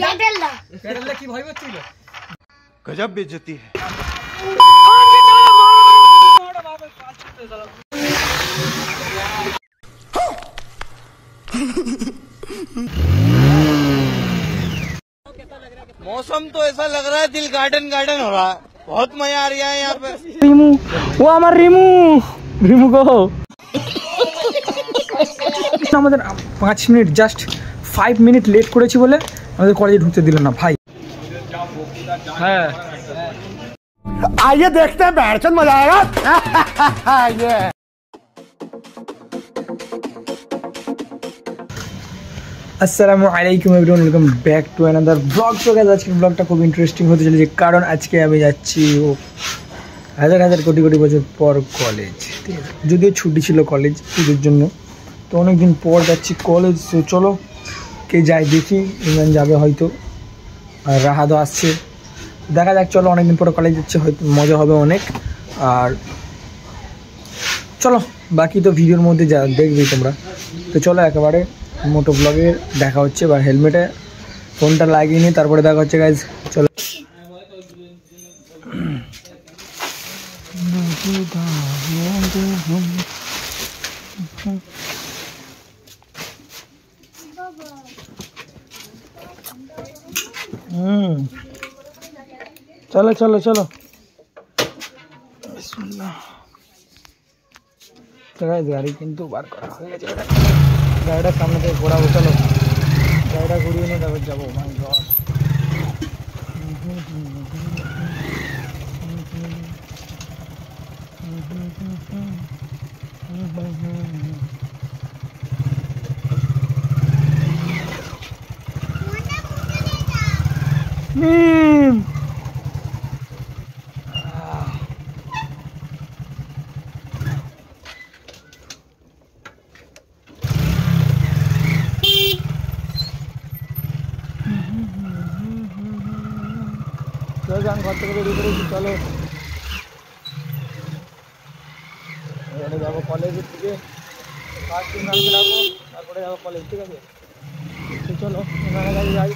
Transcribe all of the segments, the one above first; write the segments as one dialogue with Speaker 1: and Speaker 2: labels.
Speaker 1: প্যাডেলটা কি ভয় করছিল
Speaker 2: गजब बेइज्जती है मौसम तो ऐसा लग रहा है दिल गार्डन गार्डन हो रहा है बहुत मजा आ रहा है यहाँ पे
Speaker 1: রিমু ও আমার রিমু রিমু গো আমাদের 5 মিনিট জাস্ট 5 মিনিট লেট করেছি বলে আমাদের কলেজে ঢুকতে দিল না ভাই হ্যাঁ
Speaker 2: आइए देखते हैं बैठचंद मजा आएगा ये
Speaker 1: আসসালামু আলাইকুম everyone welcome back to another blog. তো গাইস আজকের ব্লগটা খুব ইন্টারেস্টিং হতে চলেছে কারণ আজকে আমি যাচ্ছি হাজার হাজার কোটি কোটি বছর পর কলেজ, ঠিক আছে। যদিও ছুটি ছিল কলেজ পুজোর জন্য, তো অনেকদিন পর যাচ্ছি কলেজ। তো চলো কে যায় দেখি, ইমরান যাবে হয়তো, আর রাহাদও আসছে, দেখা যাক। চলো অনেকদিন পরে কলেজ যাচ্ছে, হয়তো মজা হবে অনেক। আর চলো বাকি তো ভিডিওর মধ্যে যা দেখবি তোমরা। তো চলো একেবারে মোটো ব্লগে দেখা হচ্ছে, বা হেলমেটে ফোনটা লাগিয়ে নিই, তারপরে দেখা হচ্ছে গাইজ। চলো চলো চলো চলো গাড়ি কিন্তু বার করা হয়ে গেছে, গাড়িটার সামনে থেকে ঘোরাবো। চলো গাড়িটা ঘুরিয়ে নিয়ে তারপর যাবো। মাই গড ঘর থেকে বেরিয়ে পড়েছি। চলো এবারে যাবো কলেজের দিকে, ফার্স্ট ইমরানকে যাবো, তারপরে যাবো কলেজ, ঠিক আছে। তো চলো ইমরানের কাছে যাই।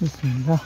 Speaker 1: বিসমিল্লাহ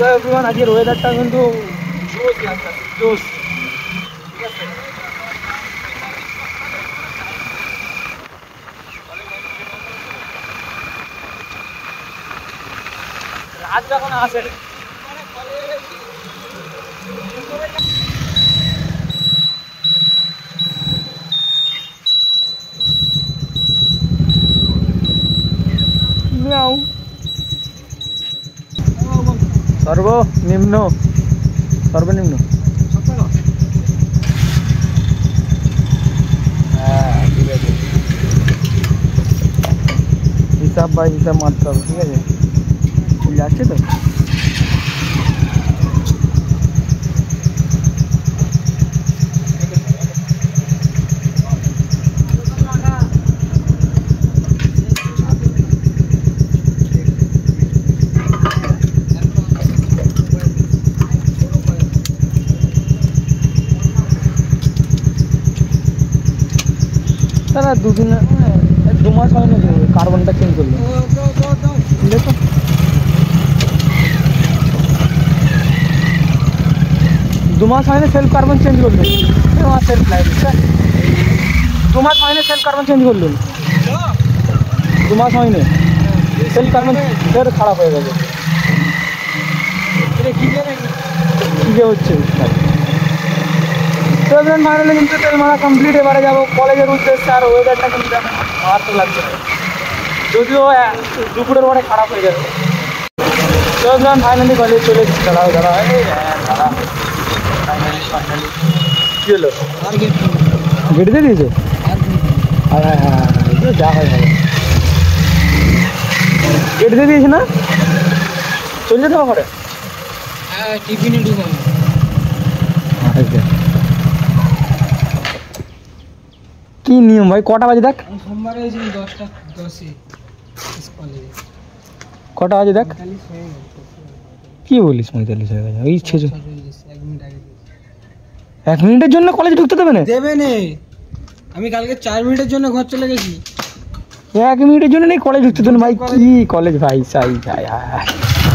Speaker 1: চল এভরিওয়ান, আজকের ওয়েদারটা কিন্তু জোস লাগছে, জোস। রাত যখন আসে সর্বনিম্ন সর্বনিম্ন হ্যাঁ ঠিক আছে, হিসাব বাই হিসাব মারতে হবে, ঠিক আছে। যাচ্ছে তো তারা দুদিন 2 মাস হয় না কার্বনটা চেঞ্জ করলো, দেখো 2 মাস হয় না সেলফ কার্বন চেঞ্জ করলো, সেলফ লাইট 2 মাস হয় না সেলফ কার্বন চেঞ্জ করলো, 2 মাস হয় না সেলফ কার্বন খারাপ হয়ে গেছে। কি যে হচ্ছে তো ফাইনালি কিন্তু তেল মারা কমপ্লিট, এবারে যাবো কলেজের উদ্দেশ্যে। আর ওয়েদারটা কিন্তু আর তো লাগছে না, যদিও দুপুরের পরে খারাপ হয়ে যাবে। তো ফাইনালি কলেজ চলে এসেছি। দাঁড়াও দাঁড়াও, দাঁড়া ফাইনালি কী হলো? আর গেট দিয়ে দিয়েছে? হ্যাঁ হ্যাঁ হ্যাঁ, যা হয় ভালো, গেট দিয়ে দিয়েছে না? চলে যেতে হবে। হ্যাঁ টিফিনে ঢুকানো। কি নিয়ম ভাই? কটা বাজে দেখ? সোমবারে 10:10 কটা বাজে দেখ? কি বলিস 45 হয়ে গেছে? ওই 1 মিনিটের জন্য কলেজে ঢুকতে দেবে না? দেবে না। আমি কালকে 4 মিনিটের জন্য ঘর চলে গেছি। 1 মিনিটের জন্য নেই কলেজ ঢুকতে দেবে ভাই? কি কলেজ ভাই? চাই চাই।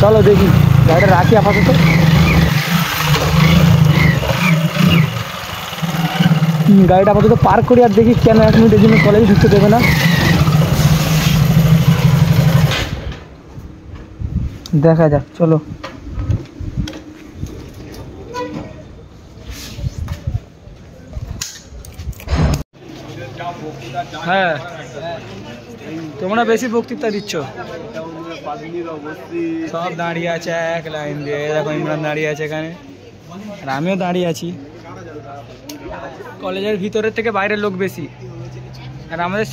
Speaker 1: চলো দেখি, গাড়িটা রাখি আপাতত। গাড়িটা আপাতত পার্ক করি আর দেখি কেন 1 মিনিটের জন্য কলেজে ঢুকতে দেবে না। দেখা যাক, চলো। হ্যাঁ, তোমরা বেশি বক্তৃতা দিচ্ছ। সব দাঁড়িয়ে আছে এক লাইন দিয়ে, দেখো ইমরান দাঁড়িয়ে আছে এখানে, আর আমিও দাঁড়িয়ে আছি। কলেজের ভিতরের থেকে বাইরের লোক বেশি। আর আমাদের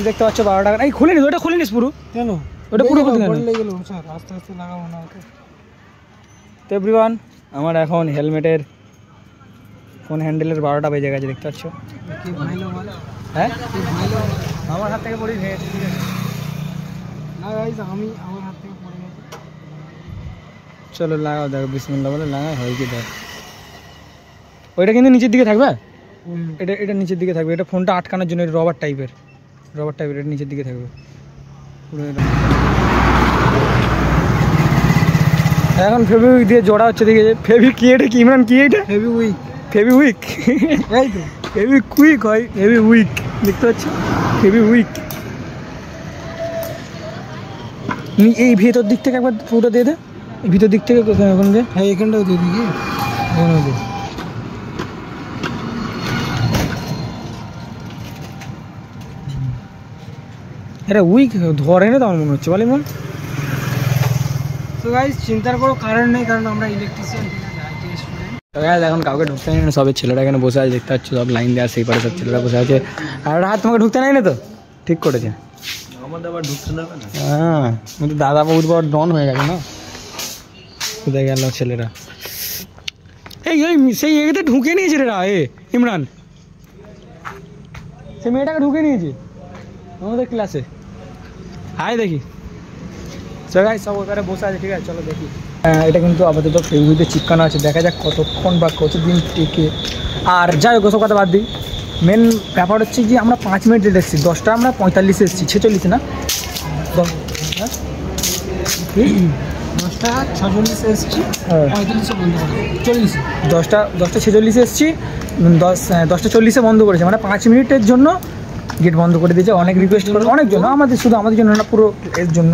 Speaker 1: দেখতে পাচ্ছ 12 টাকা। এই খুলে নিস, ওটা খুলে নিস পুরো। কেন? ওটা পুরো আস্তে আস্তে লাগাবো না ওকে। তো এভরিওয়ান, আমার এখন হেলমেটের ফোন হ্যান্ডেলের 12টা বেজে গেছে, দেখতে পাচ্ছ। হ্যাঁ, আমার হাত থেকে পড়ে গেছে। আমি আমার হাত থেকে পড়ে গেছে। চলো লাগাও, দেখো বিসমিল্লাহ বলে লাগাও, হয় কি দেখ। ওইটা কিন্তু নিচের দিকে থাকবে, এটা নিচের দিকে থাকবে। এটা ফোনটা আটকানোর জন্য রবার টাইপের, এটা নিচের দিকে থাকবে পুরো। এখন ফেভিউইক দিয়ে জোড়া হচ্ছে, দিকে ফেভিক কি? এটা কি ইমরান? কি এটা? ফেভিউইক। এই তো ফেভিকুইক হয়, ফেভিউইক দেখতে পাচ্ছ, ফেভিউইক। এই ভেতর দিক থেকে একবার পুরোটা দিয়ে দে, এই ভিতর দিক থেকে ওখানে দে। হ্যাঁ, এখানটাও দিয়ে দিই। এখানেও দে। এটা উইক ধরে না তো আমার মনে হচ্ছে, বলে মন। তো গাইস চিন্তার কোনো কারণ নেই, কারণ আমরা ইলেকট্রিশিয়ান। এখন কাউকে ঢুকতে নেই না, সবের ছেলেরা এখানে বসে আছে, দেখতে পাচ্ছ সব লাইন দেওয়ার সেই পারে সব ছেলেরা বসে আছে। আর রাত তোমাকে ঢুকতে নেই না তো? ঠিক করেছে। আমাদের আবার ঢুকতে নেবে না। হ্যাঁ, কিন্তু দাদা বহুত বড় ডন হয়ে গেছে না। কোথায় গেল ছেলেরা? এই সেই এতে ঢুকে নিয়েছে রে ইমরান, সে মেয়েটাকে ঢুকে নিয়েছে আমাদের ক্লাসে। হাই দেখি সব ওখানে বসে আছে, ঠিক আছে চলো দেখি। এটা কিন্তু আপাতত ফেসবুকে চিপকানো আছে, দেখা যাক কতক্ষণ বা কতদিন টিকে। আর যাই হোক, সব কথা বাদ দিই। মেন ব্যাপার হচ্ছে যে আমরা 5 মিনিট লেট এসেছি। 10টা আমরা 45 এসেছি, 46 না 10:46 এসেছি, 10টা 46 এসেছি, 10:40 বন্ধ করেছে, মানে 5 মিনিটের জন্য গেট বন্ধ করে দিয়েছে। অনেক রিকোয়েস্ট করে, অনেক জন্য, আমাদের শুধু আমাদের জন্য না, পুরো এর জন্য।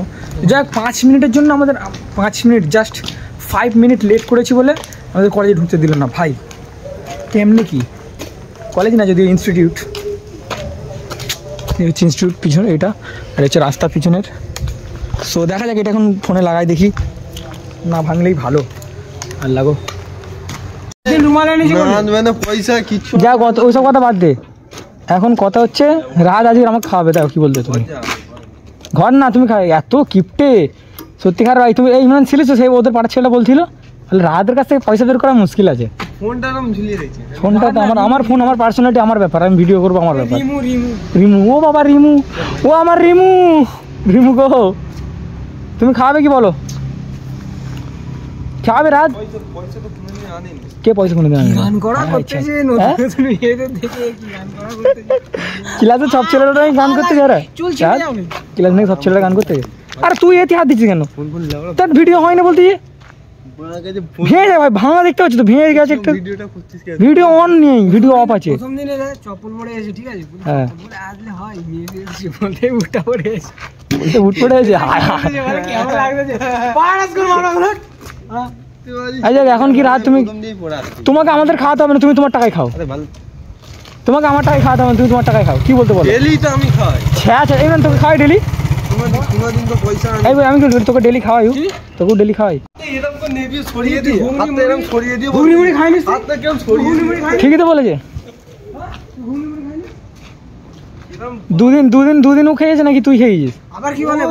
Speaker 1: যাই হোক, 5 মিনিটের জন্য আমাদের 5 মিনিট জাস্ট 5 মিনিট লেট করেছি বলে আমাদের কলেজে ঢুকতে দিল না ভাই। কেমনি কি কলেজ না, যদিও ইনস্টিটিউট। হচ্ছে ইনস্টিটিউট পিছনে এটা, আর হচ্ছে রাস্তা পিছনের। সো দেখা যাক, এটা এখন ফোনে লাগাই দেখি, না ভাঙলেই ভালো। আর লাগো পয়সা কিছু, যা ওইসব কথা বাদ দে। এখন কথা হচ্ছে রাজ আজকে আমাকে খাওয়াবে, দেখো কি বলতে তুমি। ঘর না, তুমি খাবে এত কিপটে সত্যিকার ভাই। তুমি এই ইমরান ছিল, সেই ওদের পাড়ার ছেলেটা বলছিল, তাহলে রাতের কাছ থেকে পয়সা বের করা মুশকিল আছে। ফোনটা তো আমার ফোন, আমার পার্সোনালিটি, আমার ব্যাপার, আমি ভিডিও করবো, আমার ব্যাপার। রিমু, ও বাবা রিমু, ও আমার রিমু গো, তুমি খাওয়াবে কি বলো? খাওয়াবে রাত? কে পয়সা কোনো দেন? ক্লাসে সব ছেলেরা গান করতে যায়, ক্লাস নেই সব ছেলেরা গান করতে। আর তুই এতে হাত দিচ্ছিস কেন? তার ভিডিও হয় না বলতে ভেঙে যায় ভাই, ভাঙা দেখতে পাচ্ছি তো, ভেঙে গেছে একটা। ভিডিও অন নেই, ভিডিও অফ আছে। প্রথম দিনে চপ্পল পরে এসে, ঠিক আছে, হ্যাঁ আসলে হয় বলতে উঠটা পড়ে এসে, বলতে উঠ পড়ে এসে, কেমন লাগছে পারাস করে মারা হলো। এখন কি রাত তুমি তোমাকে আমাদের খাওয়াতে হবে না, তুমি তোমার টাকায় খাও। তোমাকে আমার টাকায় খাওয়াতে হবে না, তুমি তোমার টাকায় খাও। কি বলতে বলো?
Speaker 3: ডেলি তো আমি খাই।
Speaker 1: আচ্ছা এই তোকে খাওয়াই ডেলি।
Speaker 3: কোনোদিন তো পয়সা
Speaker 1: এই ভাই আমি তোকে ডেলি খাওয়াই, তোকে ডেলি খাওয়াই।
Speaker 3: এরকম করে নেবি সরিয়ে দিই, হাতটা এরকম সরিয়ে দিই,
Speaker 1: ঘুগনি মুড়ি খাইনিস?
Speaker 3: হাতটা কেমন সরিয়ে দিই।
Speaker 1: ঠিকই তো বলেছে। দুদিন ও খেয়েছে নাকি তুই খেয়েছিস?
Speaker 3: আবার কি বলে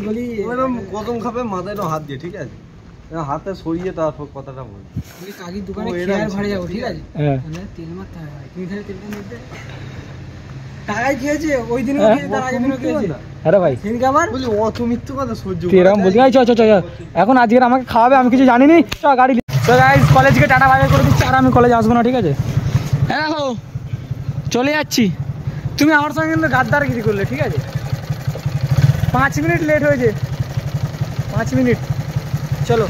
Speaker 3: বলি এরকম কদম খাবে মাথায় হাত দিয়ে, ঠিক আছে? হাতে সরিয়ে তারপর কথাটা বলি।
Speaker 1: কাকির দোকানে খেয়াল ভাড়ে যাবো, ঠিক আছে? হ্যাঁ তেল মারতে হয় ভাই, তুমি খালি তেলটা নিতে টাকাই খেয়েছে ওই দিনও খেয়েছে, তার আগের দিনও খেয়েছে। আরে ভাই সেদিনকে আমার
Speaker 3: বলি অত মিথ্যে কথা সহ্য
Speaker 1: তুই এরকম বলছি। চ এখন আজকে আমাকে খাওয়াবে, আমি কিছু জানি নি। চ গাড়ি। তো গাইস কলেজকে টাটা বাই করে দিচ্ছি, আর আমি কলেজ আসবো না, ঠিক আছে? হ্যাঁ দেখো চলে যাচ্ছি। তুমি আমার সঙ্গে কিন্তু গাদ্দারগিরি করলে, ঠিক আছে? 5 মিনিট লেট হয়েছে, 5 মিনিট। চলো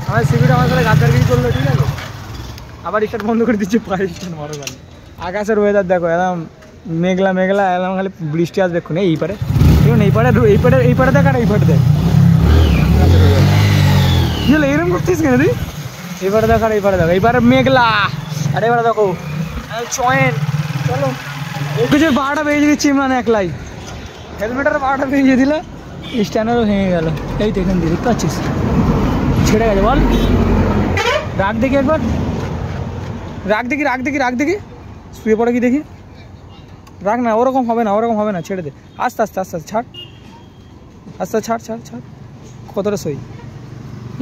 Speaker 1: আমার সিভিটা আমার সাথে গাদ্দারগিরি করলো, ঠিক আছে? আবার স্টার্ট বন্ধ করে দিচ্ছি, পায়ে স্টার্ট মারো গাড়ি। আকাশের ওয়েদার দেখো, একদম মেঘলা একদম, খালি বৃষ্টি আসবে এক্ষুনি। এই পারে দেখুন, এই পারে দেখ, আর এই পারে দেখ। কি হলো এরকম করছিস কেন তুই? এই পারে দেখ আর এই পারে দেখো, এই পারে মেঘলা আর এবারে দেখো চয়েন। চলো কিছু 12টা বেজে দিচ্ছি ইমরান একলাই, হেলমেটের 12টা বেজে দিল, স্ট্যান্ডারও ভেঙে গেল। এই তো এখান দিয়ে দেখতে পাচ্ছিস ছেড়ে গেছে। বল রাখ দেখি একবার, রাখ দেখি শুয়ে পড়ে কি দেখি। রাখ না, ওরকম হবে না, ছেড়ে দে। আস্তে ছাড়, ছাড়। কতটা সই।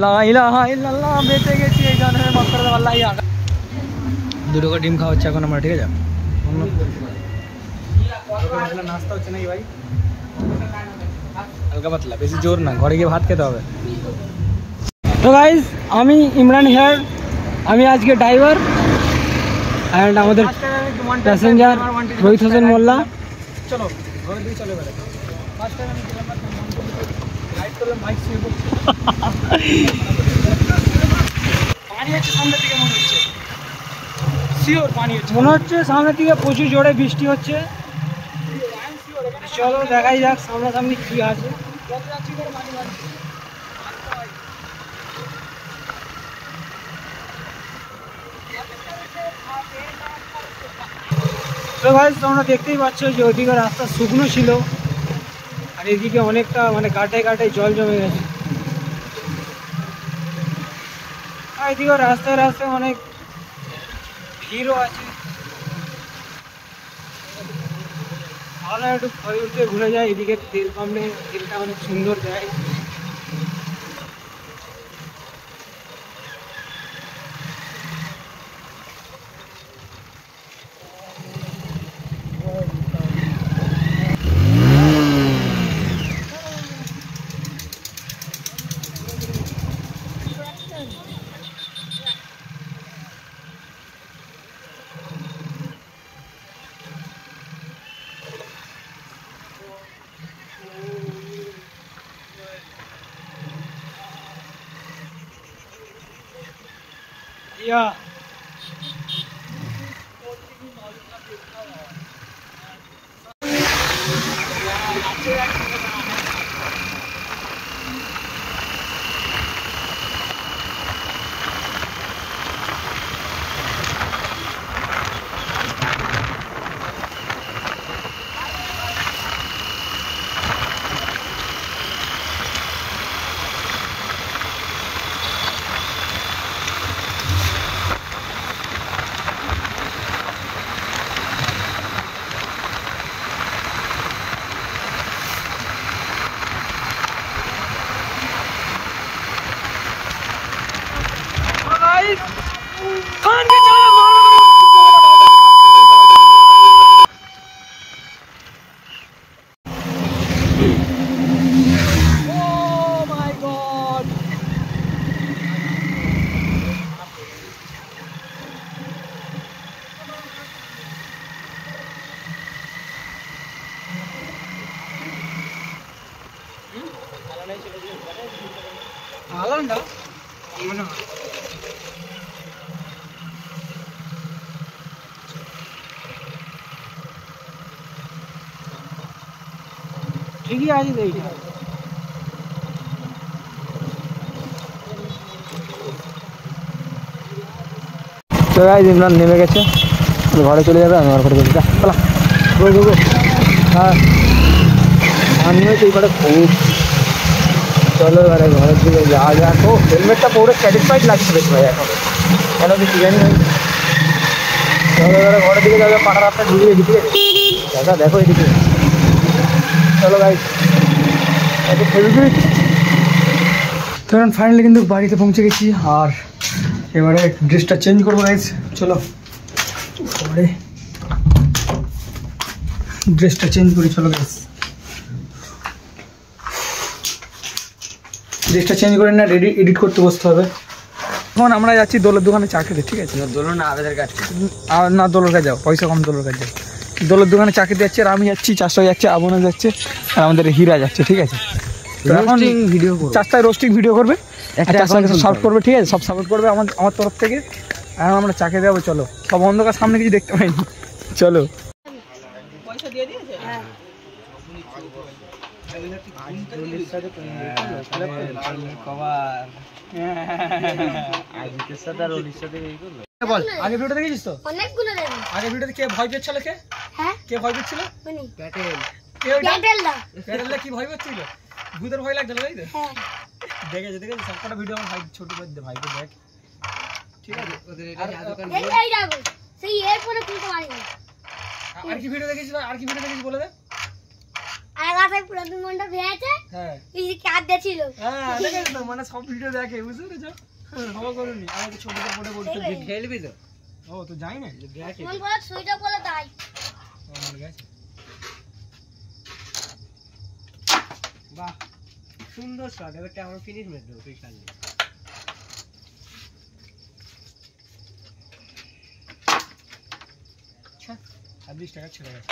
Speaker 1: লা ইলাহা ইল্লাল্লাহ, বেঁচে গেছি এই গানের মাফ করে দাও আল্লাহ। দুটো করে ডিম খাওয়া হচ্ছে এখন আমরা, ঠিক আছে? নাস্তা হচ্ছে নাকি ভাই? হালকা পাতলা, বেশি জোর না, ঘরে গিয়ে ভাত খেতে হবে। তো গাইজ আমি ইমরান হেয়ার, আমি আজকে ড্রাইভার অ্যান্ড আমাদের প্যাসেঞ্জার রোহিত হোসেন মোল্লা। চলো ঘরের দিকে চলে বেড়ে। পানি হচ্ছে সামনের দিকে, মনে হচ্ছে শিওর পানি হচ্ছে, মনে হচ্ছে সামনের দিকে প্রচুর জোরে বৃষ্টি হচ্ছে। চলো দেখাই যাক সামনাসামনি কি আছে। তো ভাই তোমরা দেখতেই পাচ্ছ যে ওইদিকে রাস্তা শুকনো ছিল, আর এদিকে অনেকটা মানে গাটায় জল জমে গেছে। আর এদিকে রাস্তায় অনেক ভিড়ও আছে। ভালো একটু উঠে ঘুরে যায়, এদিকে তেল পাম্পে তেলটা অনেক সুন্দর দেয়। Yeah. అలాంటా అవునా ঠিকই আছে এইটা তো গাইস ইমরান নেমে গেছে, ঘরে চলে যাবে, আমি আমার ঘরে চলে যাবো। চলো হ্যাঁ আমিও তো এইবারে খুব চলো এবারে ঘরের দিকে যাওয়া যাক। ও হেলমেটটা পুরো স্যাটিসফাইড লাগছে বেশ ভাই এখন, কেন কিছু জানি না। চলো এবারে ঘরের দিকে যাবে, পাড়া রাস্তা ঢুকিয়ে দিচ্ছি দাদা, দেখো এদিকে। চলো গাইস তো ফাইনালি কিন্তু বাড়িতে পৌঁছে গেছি, আর এবারে ড্রেসটা চেঞ্জ করবো গাইস। চলো পরে ড্রেসটা চেঞ্জ করি, চলো গাইস। ড্রেসটা চেঞ্জ করে না রেডি এডিট করতে বসতে হবে। এখন আমরা যাচ্ছি দোলের দোকানে চা খেতে, ঠিক আছে?
Speaker 3: দোলন না আবেদের কাছে,
Speaker 1: আর না দোলের কাছে যাও, পয়সা কম, দোলের কাছে যাও। দোলের দোকানে চা খেতে যাচ্ছে, আর আমি যাচ্ছি, চাষটা যাচ্ছে, আবনা যাচ্ছে, আর আমাদের হীরা যাচ্ছে, ঠিক আছে?
Speaker 3: ভিডিও
Speaker 1: চাষটায় রোস্টিং ভিডিও করবে, সাপোর্ট করবে, ঠিক আছে? সব সাপোর্ট করবে আমার তরফ থেকে। এখন আমরা চা খেতে যাবো, চলো। সব অন্ধকার, সামনে কিছু দেখতে পাইনি, চলো।
Speaker 4: পয়সা দিয়ে দিয়েছে? হ্যাঁ।
Speaker 1: আগে ভিডিওটা দেখেছিস তো?
Speaker 4: অনেকগুলো দেবে।
Speaker 1: আগে ভিডিওতে কে ভয় পেয়েছিল?
Speaker 4: হ্যাঁ?
Speaker 1: কে ভয় পেয়েছিল?
Speaker 4: উনি।
Speaker 1: কে ওইটা?
Speaker 4: প্যাটেলদা।
Speaker 1: প্যাটেলদা কি ভয় পেয়েছিল? ভূতের ভয় লাগছিল, তাই তো?
Speaker 4: হ্যাঁ।
Speaker 1: দেখেছি সবকটা ভিডিও আমার ভাই ছোট ভাইকে দেখ, ঠিক আছে?
Speaker 4: এই যাবো। সেই এরপরে খুলতে পারিনি।
Speaker 1: আর কি ভিডিও দেখেছিস? বলে দে।
Speaker 4: আর রাতে পুরাতন মনটা ভেঙেছে।
Speaker 1: হ্যাঁ
Speaker 4: এই যে কাঁদতে ছিল।
Speaker 1: হ্যাঁ দেখেছিস তো, মানে সব ভিডিও দেখে, বুঝতে পেরেছো? ভালো করেনি, আমাকে ছোট করে বলতে
Speaker 3: খেলবি তো?
Speaker 1: ও তো যাই না,
Speaker 4: মন বলে সুইটা বলে তাই।
Speaker 1: আমার গেছে।
Speaker 3: বাহ সুন্দর শট, এবার আমরা ফিনিশ মেরে দেবো তুই খেললি।
Speaker 1: 20 টাকা ছেড়ে গেছে।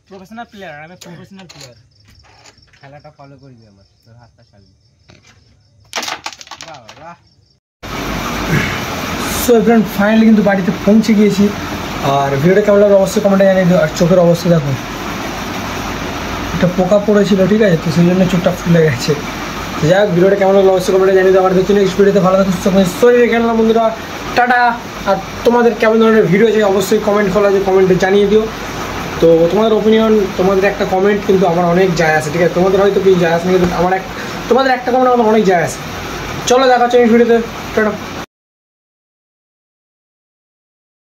Speaker 1: প্রফেশনাল প্লেয়ার, আমি প্রফেশনাল প্লেয়ার।
Speaker 3: খেলাটা ফলো করবি আমার, তোর হাতটা চালবি। বাহ বাহ।
Speaker 1: সো ফ্রেন্ড ফাইনালি কিন্তু বাড়িতে পৌঁছে গিয়েছি, আর ভিডিওটা কেমন লাগবে অবশ্যই কমেন্টে জানিয়ে দিও। আর চোখের অবস্থা দেখো, একটা পোকা পড়েছিল, ঠিক আছে? তো সেই জন্য চোখটা ফুলে গেছে। যাই হোক, ভিডিওটা কেমন লাগলো অবশ্যই কমেন্টে জানিয়ে দিও। আমার দেখছি নেক্সট ভিডিওতে ভালো থাকো, সুস্থ থাকো, শরীরে খেললাম বন্ধুরা, টাটা। আর তোমাদের কেমন ধরনের ভিডিও চাই অবশ্যই কমেন্ট খোলা আছে, কমেন্টে জানিয়ে দিও। তো তোমাদের ওপিনিয়ন, তোমাদের একটা কমেন্ট কিন্তু আমার অনেক যায় আসে, ঠিক আছে? তোমাদের হয়তো কি যায় আসে না, কিন্তু তোমাদের একটা কমেন্ট আমার অনেক যায় আসে। চলো দেখা হচ্ছে নেক্সট ভিডিওতে, টাটা।